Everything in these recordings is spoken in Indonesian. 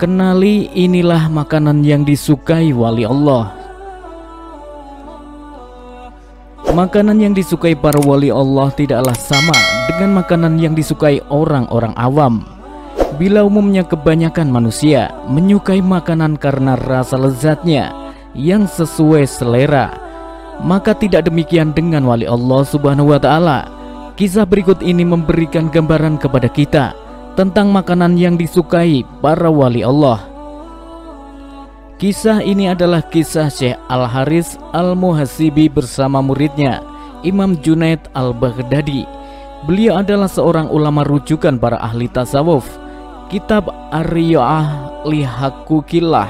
Kenali, inilah makanan yang disukai wali Allah. Makanan yang disukai para wali Allah tidaklah sama dengan makanan yang disukai orang-orang awam. Bila umumnya kebanyakan manusia menyukai makanan karena rasa lezatnya yang sesuai selera, maka tidak demikian dengan wali Allah Subhanahu wa ta'ala. Kisah berikut ini memberikan gambaran kepada kita tentang makanan yang disukai para wali Allah. Kisah ini adalah kisah Syekh Al-Haris Al-Muhasibi bersama muridnya Imam Junaid Al-Baghdadi. Beliau adalah seorang ulama rujukan para ahli tasawuf. Kitab Ar-Riya'ah li Haqukillah,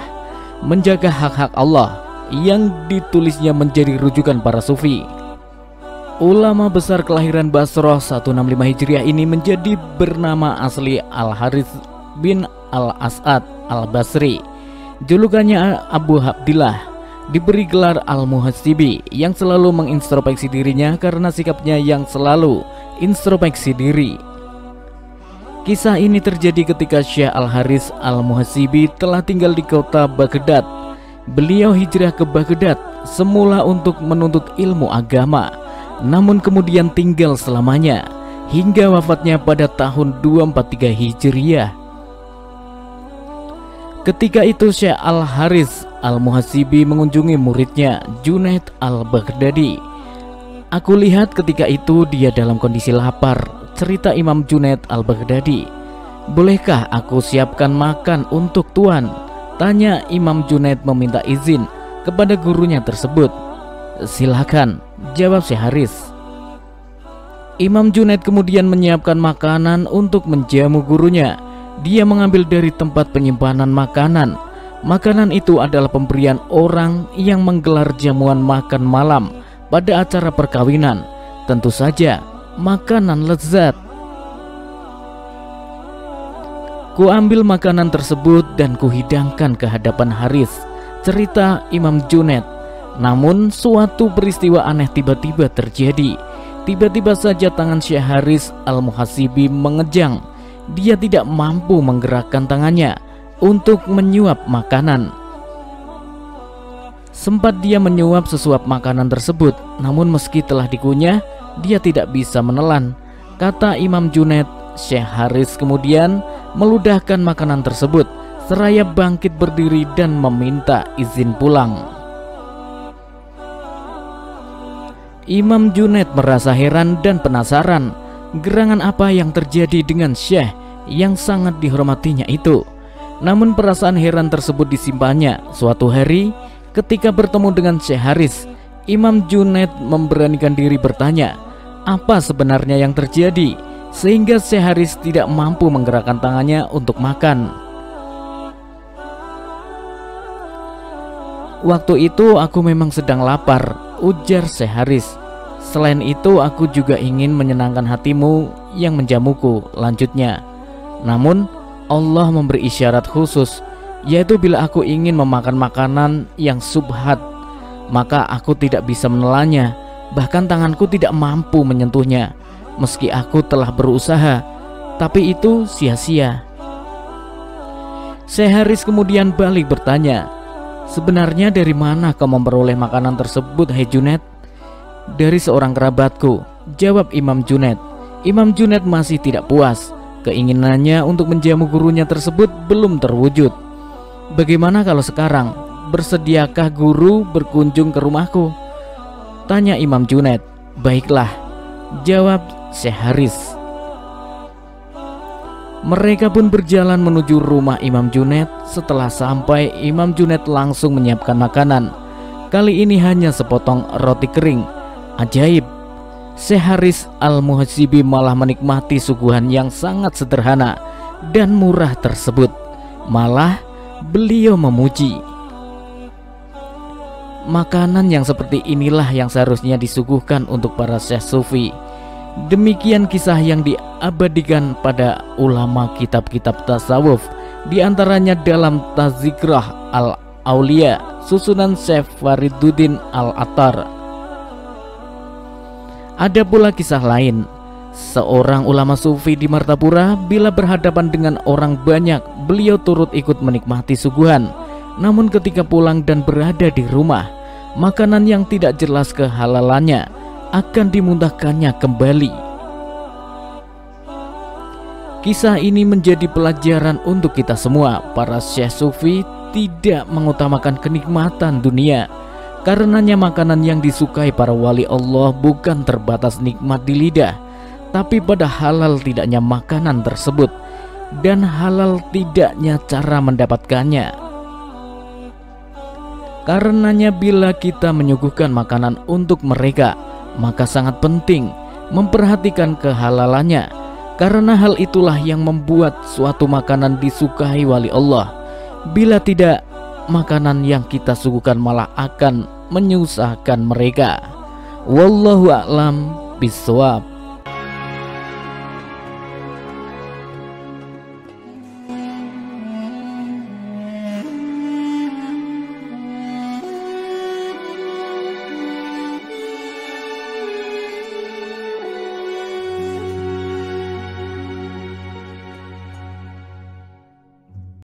menjaga hak-hak Allah, yang ditulisnya menjadi rujukan para sufi. Ulama besar kelahiran Basrah 165 Hijriah ini menjadi bernama asli Al-Harits bin Al-As'ad Al-Basri. Julukannya Abu Abdillah, diberi gelar Al-Muhasibi, yang selalu mengintrospeksi dirinya karena sikapnya yang selalu introspeksi diri. Kisah ini terjadi ketika Syekh Al-Haris Al-Muhasibi telah tinggal di kota Baghdad. Beliau hijrah ke Baghdad semula untuk menuntut ilmu agama, namun kemudian tinggal selamanya hingga wafatnya pada tahun 243 Hijriah. Ketika itu Syekh Al-Haris Al-Muhasibi mengunjungi muridnya Junaid Al-Baghdadi. "Aku lihat ketika itu dia dalam kondisi lapar," cerita Imam Junaid Al-Baghdadi. "Bolehkah aku siapkan makan untuk tuan?" tanya Imam Junaid meminta izin kepada gurunya tersebut. "Silakan," jawab Syekh Haris. Imam Junaid kemudian menyiapkan makanan untuk menjamu gurunya. Dia mengambil dari tempat penyimpanan makanan. Makanan itu adalah pemberian orang yang menggelar jamuan makan malam pada acara perkawinan. Tentu saja makanan lezat. "Ku ambil makanan tersebut dan kuhidangkan ke hadapan Haris," cerita Imam Junaid. Namun suatu peristiwa aneh tiba-tiba terjadi. Tiba-tiba saja tangan Syekh Haris Al-Muhasibi mengejang. Dia tidak mampu menggerakkan tangannya untuk menyuap makanan. Sempat dia menyuap sesuap makanan tersebut, namun meski telah dikunyah, dia tidak bisa menelan, kata Imam Junaid. Syekh Haris kemudian meludahkan makanan tersebut seraya bangkit berdiri dan meminta izin pulang. Imam Junaid merasa heran dan penasaran, gerangan apa yang terjadi dengan Syekh yang sangat dihormatinya itu. Namun perasaan heran tersebut disimpannya. Suatu hari ketika bertemu dengan Syekh Haris, Imam Junaid memberanikan diri bertanya, apa sebenarnya yang terjadi sehingga Syekh Haris tidak mampu menggerakkan tangannya untuk makan. "Waktu itu aku memang sedang lapar," ujar Syekh Haris. "Selain itu aku juga ingin menyenangkan hatimu yang menjamuku," lanjutnya. "Namun Allah memberi isyarat khusus, yaitu bila aku ingin memakan makanan yang subhat, maka aku tidak bisa menelannya. Bahkan tanganku tidak mampu menyentuhnya. Meski aku telah berusaha, tapi itu sia-sia." Syekh Haris kemudian balik bertanya, "Sebenarnya dari mana kau memperoleh makanan tersebut, hai Junaid?" "Dari seorang kerabatku," jawab Imam Junaid. Imam Junaid masih tidak puas. Keinginannya untuk menjamu gurunya tersebut belum terwujud. "Bagaimana kalau sekarang? Bersediakah guru berkunjung ke rumahku?" tanya Imam Junaid. "Baiklah," jawab Syekh Haris. Mereka pun berjalan menuju rumah Imam Junaid. Setelah sampai, Imam Junaid langsung menyiapkan makanan. Kali ini hanya sepotong roti kering. Ajaib, Syekh Haris Al-Muhasibi malah menikmati suguhan yang sangat sederhana dan murah tersebut. Malah beliau memuji, makanan yang seperti inilah yang seharusnya disuguhkan untuk para syekh sufi. Demikian kisah yang diabadikan pada ulama kitab-kitab tasawuf, di antaranya dalam Tazkirah Al-Aulia susunan Syekh Fariduddin Al-Attar. Ada pula kisah lain Seorang ulama sufi di Martapura, bila berhadapan dengan orang banyak, beliau turut ikut menikmati suguhan. Namun ketika pulang dan berada di rumah, makanan yang tidak jelas kehalalannya akan dimuntahkannya kembali. Kisah ini menjadi pelajaran untuk kita semua. Para syekh sufi tidak mengutamakan kenikmatan dunia. Karenanya makanan yang disukai para wali Allah bukan terbatas nikmat di lidah, tapi pada halal tidaknya makanan tersebut dan halal tidaknya cara mendapatkannya. Karenanya bila kita menyuguhkan makanan untuk mereka, maka sangat penting memperhatikan kehalalannya, karena hal itulah yang membuat suatu makanan disukai wali Allah. Bila tidak, makanan yang kita suguhkan malah akan menyusahkan mereka. Wallahu a'lam bishawab.